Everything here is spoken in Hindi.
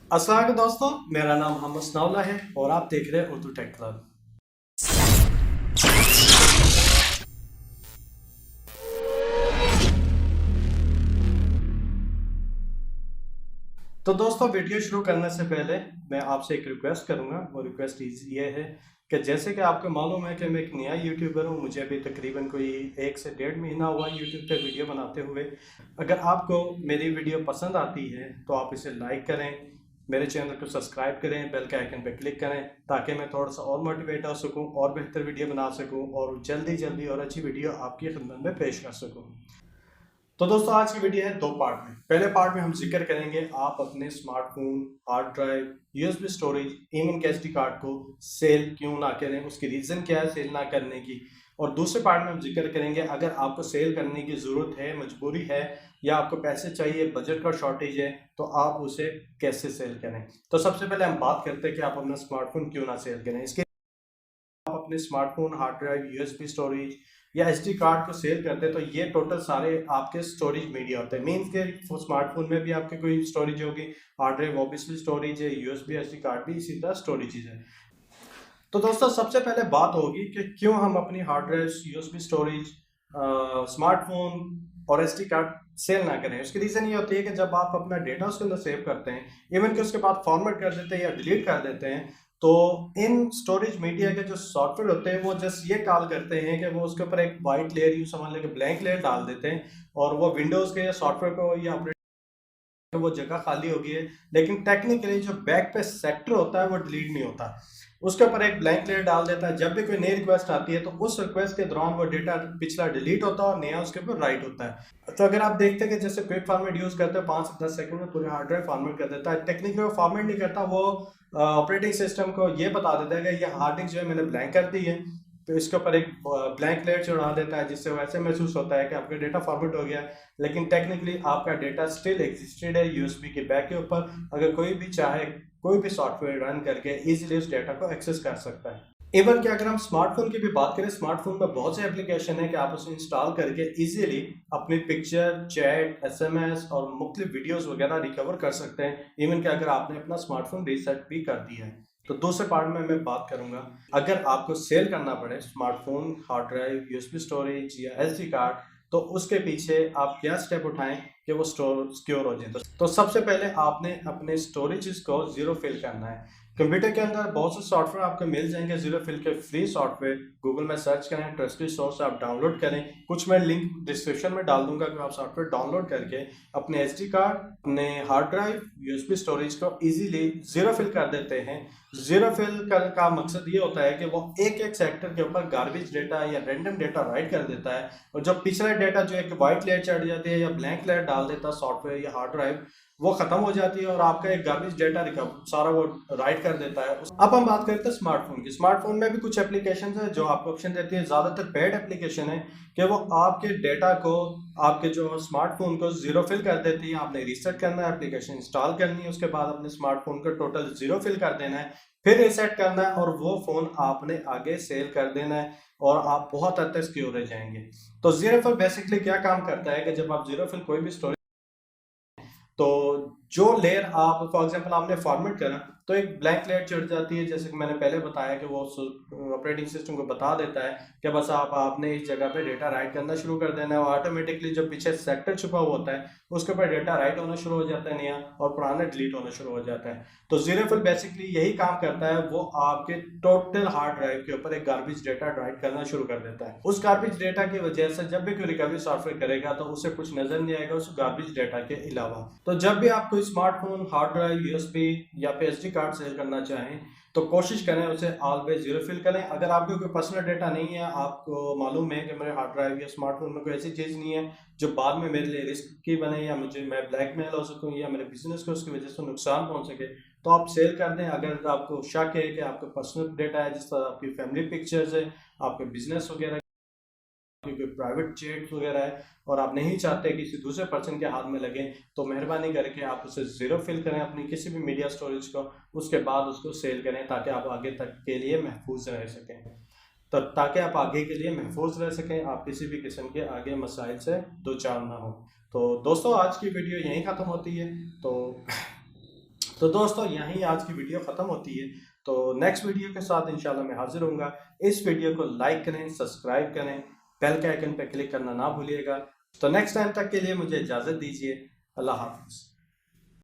अस्सलाम वालेकुम दोस्तों, मेरा नाम मोहम्मद सनाउल्लाह है और आप देख रहे हैं उर्दू टेक क्लब। तो दोस्तों, वीडियो शुरू करने से पहले मैं आपसे एक रिक्वेस्ट करूंगा। वो रिक्वेस्ट ये है कि जैसे कि आपको मालूम है कि मैं एक नया यूट्यूबर हूं, मुझे अभी तकरीबन कोई 1 से 1.5 महीना हुआ यूट्यूब पे वीडियो बनाते हुए। अगर आपको मेरी वीडियो पसंद आती है तो आप इसे लाइक करें, मेरे चैनल को सब्सक्राइब करें, बेल के आइकन पर क्लिक करें ताकि मैं थोड़ा सा और मोटिवेट हो सकूं और बेहतर वीडियो बना सकूं और जल्दी और अच्छी वीडियो आपकी खिदमत में पेश कर सकूं। तो दोस्तों, आज की वीडियो है 2 पार्ट में। पहले पार्ट में हम जिक्र करेंगे आप अपने smartphone, hard drive, USB storage, even के एसडी कार्ड को सेल क्यों ना करें, उसकी रीज़न क्या है सेल ना करने की। और दूसरे पार्ट में हम जिक्र करेंगे अगर आपको सेल करने की ज़रूरत है, मजबूरी है या आपको पैसे चाहिए, बजट का शॉर्टेज है, तो आप उसे कैसे सेल करें। तो सबसे पहले हम बात करते हैं कि आप अपना स्मार्टफोन क्यों ना सेल करें। इसके आप अपने smartphone, hard drive, USB storage या एसडी कार्ड को सेल करते हैं तो ये टोटल सारे आपके स्टोरेज मीडिया होते हैं। मीन्स के स्मार्टफोन में भी आपके कोई स्टोरेज होगी, हार्ड ड्राइव ऑब्वियसली स्टोरेज है, यूएसबी एसडी कार्ड भी इसी तरह स्टोरेज है। तो दोस्तों, सबसे पहले बात होगी कि क्यों हम अपनी hard drive, USB storage, smartphone और एसडी कार्ड सेल ना करें। उसकी रीज़न ये होती है कि जब आप अपना डेटा उसके अंदर सेव करते हैं, इवन कि उसके बाद फॉर्मेट कर देते हैं या डिलीट कर देते हैं, तो इन स्टोरेज मीडिया के जो सॉफ्टवेयर होते हैं वो जस्ट ये कॉल करते हैं कि वो उसके ऊपर एक वाइट लेयर, यूँ समझ लें कि ब्लैंक लेयर डाल देते हैं और वो विंडोज़ के या सॉफ्टवेयर को या वो जगह खाली होगी है। लेकिन टेक्निकली जो बैक पे सेक्टर होता है वो डिलीट नहीं होता, उसके ऊपर एक ब्लैंक लेयर डाल देता है। जब भी कोई नई रिक्वेस्ट आती है तो उस रिक्वेस्ट के दौरान वो डेटा पिछला डिलीट होता है और नया उसके ऊपर राइट होता है। तो अगर आप देखते हैं कि जैसे क्विक फॉर्मेट यूज करते हैं, 5 से 10 सेकंड में पूरे हार्ड ड्राइव फॉर्मेट कर देता है। टेक्निकली वो फॉर्मेट नहीं करता, वो ऑपरेटिंग सिस्टम को ये बता देता है कि ये हार्ड डिस्क जो है मैंने ब्लैंक कर दी है, तो इसके ऊपर एक ब्लैंक लेयर चढ़ा देता है जिससे वैसे महसूस होता है कि आपका डेटा फॉर्मेट हो गया है, लेकिन टेक्निकली आपका डेटा स्टिल एग्जिस्टेड है यूएसबी के बैक के ऊपर। अगर कोई भी चाहे कोई भी सॉफ्टवेयर रन करके इजीली उस डेटा को एक्सेस कर सकता है। इवन कि अगर हम स्मार्टफोन की भी बात करें, स्मार्टफोन में बहुत से एप्लीकेशन है कि आप उसे इंस्टॉल करके इजीली अपनी पिक्चर, चैट, एसएमएस और मुख्तलिफ वीडियोस वगैरह रिकवर कर सकते हैं। इवन कि अगर आपने अपना स्मार्टफोन रीसेट भी कर दिया है। तो दूसरे पार्ट में मैं बात करूंगा अगर आपको सेल करना पड़े smartphone, hard drive, USB storage या एसडी कार्ड, तो उसके पीछे आप क्या स्टेप उठाएं कि वो स्टोर सिक्योर हो जाए। तो सबसे पहले आपने अपने स्टोरेज को जीरो फिल करना है। कंप्यूटर के अंदर बहुत से सॉफ्टवेयर आपको मिल जाएंगे जीरो फिल के, फ्री सॉफ्टवेयर। गूगल में सर्च करें, ट्रस्टेड सोर्स आप डाउनलोड करें। कुछ मैं लिंक डिस्क्रिप्शन में डाल दूंगा कि आप सॉफ्टवेयर डाउनलोड करके अपने एसडी कार्ड, अपने हार्ड ड्राइव, यूएसबी स्टोरेज को इजीली जीरो फिल कर देते हैं। जीरो फिल का मकसद ये होता है कि वो एक एक सेक्टर के ऊपर गार्बेज डेटा या रैंडम डेटा राइट कर देता है, और जो पिछला डेटा जो एक वाइट लेयर चढ़ जाती है या ब्लैंक लेयर डाल देता है सॉफ्टवेयर या हार्ड ड्राइव, वो खत्म हो जाती है और आपका एक गार्बेज डेटा सारा वो राइट कर देता है। अब हम बात करते हैं स्मार्टफोन की। स्मार्टफोन में भी कुछ एप्लीकेशन है जो आपको ऑप्शन देती है, ज्यादातर पेड एप्लीकेशन है कि वो आपके डेटा को, आपके जो स्मार्टफोन को जीरो फिल कर देती है। आपने रीसेट करना है, एप्लीकेशन इंस्टॉल करनी है, उसके बाद अपने स्मार्टफोन को टोटल जीरो फिल कर देना है, फिर रीसेट करना है और वो फोन आपने आगे सेल कर देना है और आप बहुत हद तक सिक्योर रह जाएंगे। तो जीरो फिल बेसिकली क्या काम करता है कि जब आप जीरो फिल कोई भी स्टोरेज, तो जो लेयर आप फॉर एग्जांपल आपने फॉर्मेट करा तो एक ब्लैंक लेयर चढ़ जाती है, जैसे कि मैंने पहले बताया कि वो ऑपरेटिंग सिस्टम को बता देता है कि बस आपने इस जगह पे डेटा राइट करना शुरू कर देना है, और ऑटोमेटिकली जो पीछे सेक्टर छुपा हुआ होता है उसके ऊपर डेटा राइट होना शुरू हो जाता है नया, और पुराना डिलीट होना शुरू हो जाता है। तो जीरो फिल बेसिकली यही काम करता है, वो आपके टोटल हार्ड ड्राइव के ऊपर एक गार्बेज डेटा राइट करना शुरू कर देता है। उस गार्बेज डेटा की वजह से जब भी कोई रिकवरी सॉफ्टवेयर करेगा तो उसे कुछ नजर नहीं आएगा उस गार्बेज डेटा के अलावा। तो जब भी आप कोई स्मार्टफोन, हार्ड ड्राइव, यूएसबी या फिर एसडी कार्ड सेल करना चाहें तो कोशिश करें उसे ऑलवेज जीरो फिल करें। अगर आपके कोई पर्सनल डेटा नहीं है, आपको मालूम है कि मेरे हार्ड ड्राइव या स्मार्टफोन में कोई ऐसी चीज़ नहीं है जो बाद में मेरे लिए रिस्क की बने या मैं ब्लैकमेल हो सकूं या मेरे बिजनेस को उसकी वजह से नुकसान पहुंच सके, तो आप सेल कर दें। अगर आपको शक है कि आपका पर्सनल डेटा है, जिस तरह आपकी फैमिली पिक्चर्स है, आपके बिजनेस वगैरह, क्योंकि प्राइवेट चैट वगैरह है और आप नहीं चाहते किसी दूसरे पर्सन के हाथ में लगे, तो मेहरबानी करके आप उसे जीरो फिल करें अपनी किसी भी मीडिया स्टोरेज को, उसके बाद उसको सेल करें ताकि आप आगे तक के लिए महफूज रह सकें। तो ताकि आप आगे के लिए महफूज रह सकें, आप किसी भी किस्म के आगे मसाइल से दो चार ना हो। तो दोस्तों, आज की वीडियो यहीं ख़त्म होती है। तो तो दोस्तों यहीं आज की वीडियो ख़त्म होती है। तो नेक्स्ट वीडियो के साथ इंशाल्लाह मैं हाजिर होऊंगा। इस वीडियो को लाइक करें, सब्सक्राइब करें, बेल के आइकन पर क्लिक करना ना भूलिएगा। तो नेक्स्ट टाइम तक के लिए मुझे इजाज़त दीजिए। अल्लाह हाफ़िज़।